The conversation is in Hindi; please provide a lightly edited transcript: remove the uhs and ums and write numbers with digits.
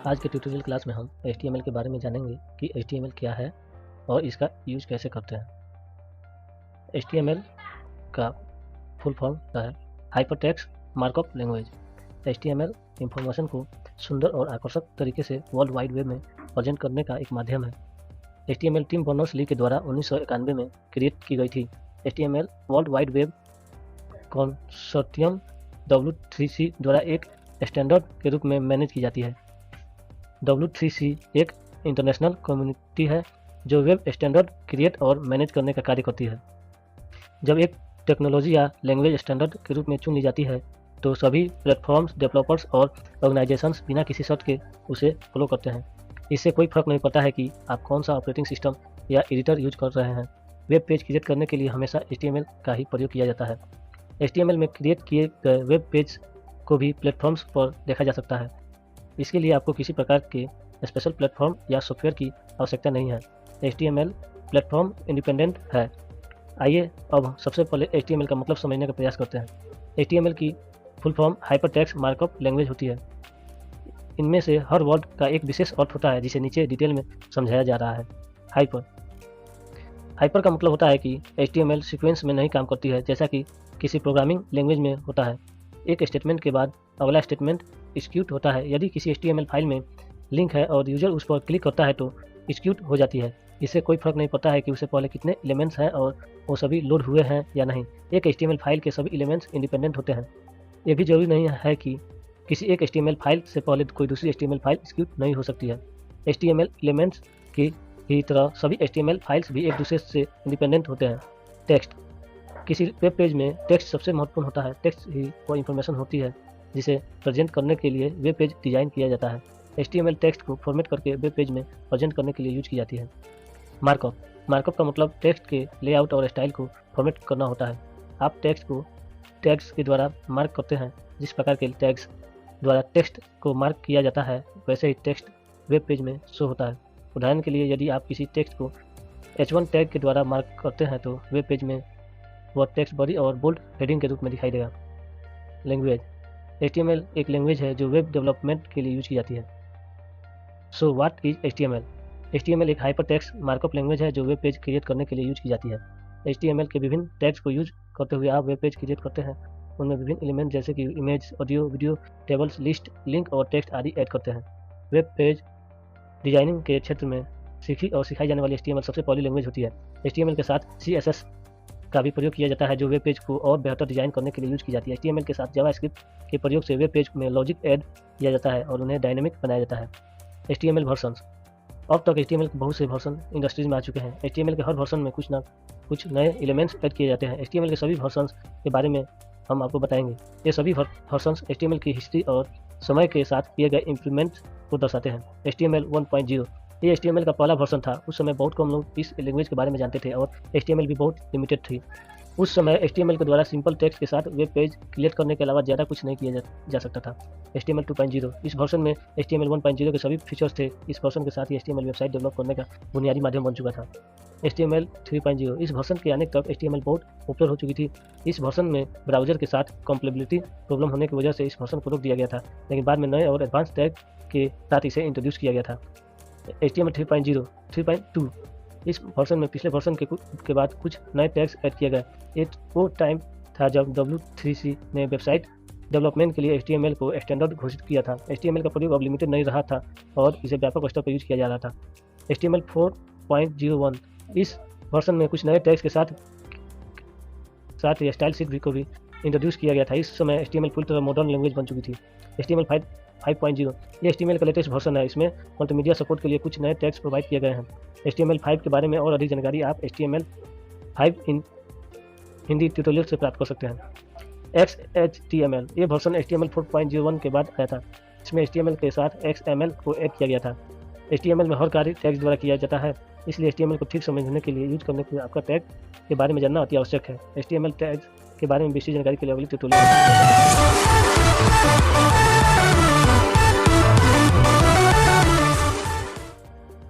आज के ट्यूटोरियल क्लास में हम HTML के बारे में जानेंगे कि HTML क्या है और इसका यूज कैसे करते हैं। HTML का फुल फॉर्म है hypertext markup language. HTML information को सुंदर और आकर्षक तरीके से वर्ल्ड वाइड वेब में प्रेजेंट करने का एक माध्यम है। HTML टिम बर्नर्स-ली के द्वारा 1991 में क्रिएट की गई थी। HTML world wide web consortium W3C द्वारा एक स्टैंडर्ड के रूप में मैनेज की जाती है। W3C एक इंटरनेशनल कम्युनिटी है जो वेब स्टैंडर्ड क्रिएट और मैनेज करने का कार्य करती है। जब एक टेक्नोलॉजी या लैंग्वेज स्टैंडर्ड के रूप में चुन ली जाती है तो सभी प्लेटफॉर्म्स, डेवलपर्स और ऑर्गेनाइजेशंस बिना किसी शर्त के उसे फॉलो करते हैं। इससे कोई फर्क नहीं पड़ता है कि आप कौन सा ऑपरेटिंग सिस्टम या एडिटर यूज कर रहे हैं। वेब पेज क्रिएट करने के लिए हमेशा HTML का ही प्रयोग किया जाता है। HTML में क्रिएट किए गए वेब पेज को भी प्लेटफॉर्म्स पर देखा जा सकता है। इसके लिए आपको किसी प्रकार के स्पेशल प्लेटफॉर्म या सॉफ्टवेयर की आवश्यकता नहीं है। HTML प्लेटफॉर्म इंडिपेंडेंट है। आइए अब सबसे पहले HTML का मतलब समझने का प्रयास करते हैं। HTML की full form hypertext markup language होती है। इनमें से हर वर्ड का एक विशेष अर्थ होता है जिसे नीचे डिटेल में समझाया जा रहा है। हाइपर का मतलब होता है कि HTML सीक्वेंस में नहीं काम करती है जैसा कि किसी प्रोग्रामिंग लैंग्वेज में होता है। एक स्टेटमेंट के बाद अगला स्टेटमेंट एग्जीक्यूट होता है। यदि किसी HTML फाइल में लिंक है और यूजर उस पर क्लिक करता है तो एग्जीक्यूट हो जाती है। इससे कोई फर्क नहीं पड़ता है कि उससे पहले कितने एलिमेंट्स हैं और वो सभी लोड हुए हैं या नहीं। एक HTML फाइल के सभी एलिमेंट्स इंडिपेंडेंट होते हैं। यह भी जरूरी नहीं है कि किसी एक HTML फाइल से पहले कोई दूसरी HTML फाइल एग्जीक्यूट नहीं हो सकती है। HTML एलिमेंट्स की ही तरह सभी HTML फाइल्स भी एक दूसरे से इंडिपेंडेंट होते हैं। टेक्स्ट किसी वेब पेज में टेक्स्ट सबसे महत्वपूर्ण होता है। टेक्स्ट ही वो इंफॉर्मेशन होती है जिसे प्रेजेंट करने के लिए वेब पेज डिजाइन किया जाता है। HTML टेक्स्ट को फॉर्मेट करके वेब पेज में प्रेजेंट करने के लिए यूज की जाती है। मार्कअप का मतलब टेक्स्ट के लेआउट और स्टाइल को फॉर्मेट करना होता है। आप टेक्स्ट को टैग्स के द्वारा मार्क करते हैं। जिस प्रकार के टैग्स द्वारा टेक्स्ट को मार्क किया जाता है वैसे ही टेक्स्ट वेब पेज में शो होता है। उदाहरण के लिए यदि आप किसी टेक्स्ट को H1 टैग के द्वारा मार्क करते हैं तो वेब पेज में वह टेक्स्ट बड़ी और बोल्ड हेडिंग के रूप में दिखाई देगा। लैंग्वेज HTML एक लैंग्वेज है जो वेब डेवलपमेंट के लिए यूज की जाती है। So what is HTML? HTML एक हाइपरटेक्स्ट मार्कअप लैंग्वेज है जो वेब पेज क्रिएट करने के लिए यूज की जाती है। HTML के विभिन्न टैग्स को यूज करते हुए आप वेब पेज क्रिएट करते हैं। उनमें विभिन्न एलिमेंट जैसे कि image, audio, video, tables, list, link और टेक्स्ट आदि ऐड करते हैं। वेब पेज डिजाइनिंग के क्षेत्र में सीखी और सिखाई जाने वाली HTML सबसे पहली लैंग्वेज होती है। HTML के साथ CSS का भी प्रयोग किया जाता है जो वेब पेज को और बेहतर डिजाइन करने के लिए यूज की जाती है। HTML के साथ जावास्क्रिप्ट के प्रयोग से वेब पेज में लॉजिक ऐड किया जाता है और उन्हें डायनेमिक बनाया जाता है। HTML वर्जन्स अब तक HTML के बहुत से वर्जन इंडस्ट्रीज में आ चुके हैं। HTML के हर वर्जन में कुछ ना कुछ नए एलिमेंट्स ऐड किए जाते हैं। HTML के सभी वर्जन्स के बारे में हम आपको बताएंगे। ये सभी वर्जन्स HTML की हिस्ट्री और समय के साथ किए गए इम्प्रूवमेंट्स को दर्शाते हैं। HTML 1.0 ये HTML का पहला वर्जन था। उस समय बहुत कम लोग इस लैंग्वेज के बारे में जानते थे और HTML भी बहुत लिमिटेड थी। उस समय HTML के द्वारा सिंपल टेक्स्ट के साथ वेब पेज क्रिएट करने के अलावा ज़्यादा कुछ नहीं किया जा सकता था। HTML 2.0 इस वर्जन में HTML 1.0 के सभी फीचर्स थे। इस वर्जन के साथ ही HTML वेबसाइट डेवलप करने का बुनियादी माध्यम बन चुका था। HTML 3.0 इस वर्जन के आने तक HTML बहुत पॉपुलर हो चुकी थी। इस वर्जन में ब्राउज़र के साथ कंपेटिबिलिटी प्रॉब्लम होने की वजह से इस वर्जन को रोक दिया गया था, लेकिन बाद में नए और एडवांस टैग के साथ इसे इंट्रोड्यूस किया गया था। HTML 3.2 इस वर्जन में पिछले वर्जन के बाद कुछ नए टैग्स ऐड किए गए। एक वो टाइम था जब W3C ने वेबसाइट डेवलपमेंट के लिए HTML को स्टैंडर्ड घोषित किया था। HTML का प्रयोग अब लिमिटेड नहीं रहा था और इसे व्यापक स्तर पर यूज किया जा रहा था। HTML 4.01 इस वर्जन में कुछ नए टैग्स के साथ ही स्टाइल शीट को भी इंट्रोड्यूस किया गया था। इस समय HTML पूरी तरह मॉडर्न लैंग्वेज बन चुकी थी। HTML 5.0 ये HTML का लेटेस्ट वर्जन है। इसमें मल्टीमीडिया सपोर्ट के लिए कुछ नए टैग्स प्रोवाइड किए गए हैं। HTML 5 के बारे में और अधिक जानकारी आप HTML 5 इन हिंदी ट्यूटोरियल से प्राप्त कर सकते हैं। XHTML ये वर्जन HTML 4.01 के बाद आया था। इसमें HTML के साथ XML को ऐड किया गया था। HTML में हर कार्य टैग्स द्वारा किया जाता है, इसलिए HTML को ठीक समझने के लिए यूज करने के लिए आपका टैग के बारे में जानना अति आवश्यक है। HTML टैग्स के बारे में विशेष जानकारी के लिए अगली ट्यूटोरियल